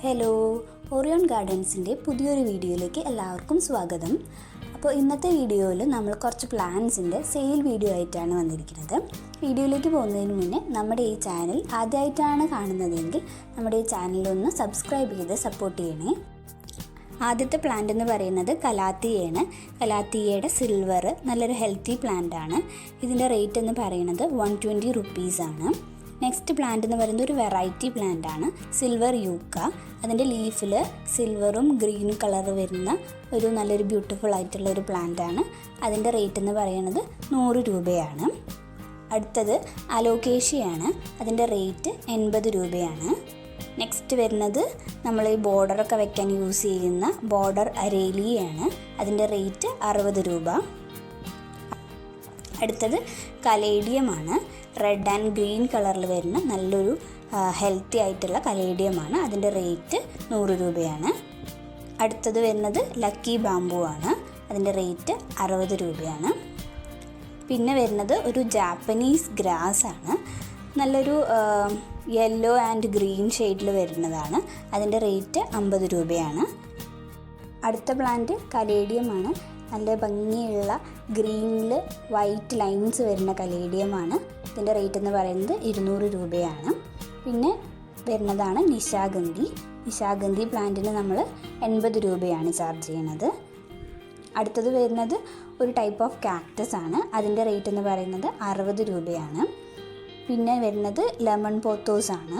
Hello, Orion ഗാർഡൻസിൻ്റെ പുതിയൊരു വീഡിയോയിലേക്ക് എല്ലാവർക്കും സ്വാഗതം. അപ്പോൾ ഇന്നത്തെ വീഡിയോയിൽ നമ്മൾ കുറച്ച് പ്ലാന്റ്സിൻ്റെ സെയിൽ വീഡിയോ ആയിട്ടാണ് വന്നിരിക്കുന്നത്. വീഡിയോയിലേക്ക് പോകുന്നതിന് മുന്നേ നമ്മുടെ ഈ ചാനൽ ആദ്യമായിട്ടാണ് കാണുന്നതെങ്കിൽ നമ്മുടെ ഈ ചാനലൊന്ന് സബ്സ്ക്രൈബ് ചെയ്ത് സപ്പോർട്ട് ചെയ്യണേ. ആദ്യത്തെ പ്ലാന്റ് എന്ന് പറയുന്നത് കലാത്തിയാണ്. കലാത്തിയയുടെ സിൽവർ നല്ലൊരു ഹെൽത്തി പ്ലാന്റാണ്. ഇതിൻ്റെ റേറ്റ് എന്ന് പറയുന്നത് 120 റുപ്പീസാണ്. നെക്സ്റ്റ് പ്ലാന്റ് എന്ന് പറയുന്നത് ഒരു വെറൈറ്റി പ്ലാന്റ് ആണ്, സിൽവർ യൂക്ക. അതിൻ്റെ ലീഫിൽ സിൽവറും ഗ്രീൻ കളർ വരുന്ന ഒരു നല്ലൊരു ബ്യൂട്ടിഫുൾ ആയിട്ടുള്ള ഒരു പ്ലാന്റ് ആണ്. അതിൻ്റെ റേറ്റ് എന്ന് പറയുന്നത് 100 രൂപയാണ്. അടുത്തത് അലോക്കേഷ്യയാണ്. അതിൻ്റെ റേറ്റ് 80 രൂപയാണ്. നെക്സ്റ്റ് വരുന്നത് നമ്മൾ ഈ ബോർഡറൊക്കെ വെക്കാൻ യൂസ് ചെയ്യുന്ന ബോർഡർ അരേലിയാണ്. അതിൻ്റെ റേറ്റ് 60 രൂപ. അടുത്തത് കലേഡിയമാണ്. റെഡ് ആൻഡ് ഗ്രീൻ കളറിൽ വരുന്ന നല്ലൊരു ഹെൽത്തി ആയിട്ടുള്ള കലേഡിയമാണ്. അതിൻ്റെ റേറ്റ് 100 രൂപയാണ്. അടുത്തത് വരുന്നത് ലക്കി ബാംബു ആണ്. അതിൻ്റെ റേറ്റ് 60 രൂപയാണ്. പിന്നെ വരുന്നത് ഒരു ജാപ്പനീസ് ഗ്രാസ് ആണ്. നല്ലൊരു യെല്ലോ ആൻഡ് ഗ്രീൻ ഷെയ്ഡിൽ വരുന്നതാണ്. അതിൻ്റെ റേറ്റ് 50 രൂപയാണ്. അടുത്ത പ്ലാന്റ് കലേഡിയമാണ്. നല്ല ഭംഗിയുള്ള ഗ്രീനിൽ വൈറ്റ് ലൈൻസ് വരുന്ന കലേഡിയമാണ്. ഇതിൻ്റെ റേറ്റ് എന്ന് പറയുന്നത് 200 രൂപയാണ്. പിന്നെ വരുന്നതാണ് നിശാഗന്ധി. നിശാഗന്ധി പ്ലാന്റിന് നമ്മൾ 80 രൂപയാണ് ചാർജ് ചെയ്യുന്നത്. അടുത്തത് വരുന്നത് ഒരു ടൈപ്പ് ഓഫ് കാക്ടസ് ആണ്. അതിൻ്റെ റേറ്റ് എന്ന് പറയുന്നത് 60 രൂപയാണ്. പിന്നെ വരുന്നത് ലെമൺ പോത്തോസ് ആണ്.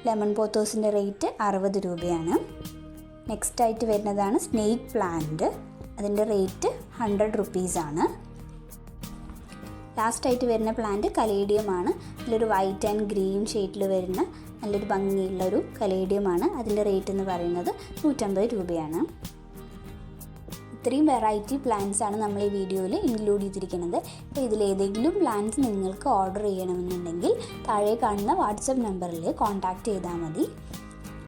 ലെമൺ പോത്തോസിൻ്റെ റേറ്റ് 60 രൂപയാണ്. നെക്സ്റ്റ് ആയിട്ട് വരുന്നതാണ് സ്നേക്ക് പ്ലാന്റ്. അതിൻ്റെ റേറ്റ് 100 റുപ്പീസാണ്. ലാസ്റ്റായിട്ട് വരുന്ന പ്ലാന്റ് കലേഡിയമാണ്. നല്ലൊരു വൈറ്റ് ആൻഡ് ഗ്രീൻ ഷെയ്ഡിൽ വരുന്ന നല്ലൊരു ഭംഗിയുള്ളൊരു കലേഡിയമാണ്. അതിൻ്റെ റേറ്റ് എന്ന് പറയുന്നത് 150 രൂപയാണ്. ഇത്രയും വെറൈറ്റി പ്ലാന്റ്സ് ആണ് നമ്മൾ ഈ വീഡിയോയിൽ ഇൻക്ലൂഡ് ചെയ്തിരിക്കുന്നത്. അപ്പോൾ ഇതിലേതെങ്കിലും പ്ലാന്റ്സ് നിങ്ങൾക്ക് ഓർഡർ ചെയ്യണമെന്നുണ്ടെങ്കിൽ താഴെ കാണുന്ന വാട്സപ്പ് നമ്പറിൽ കോൺടാക്റ്റ് ചെയ്താൽ മതി.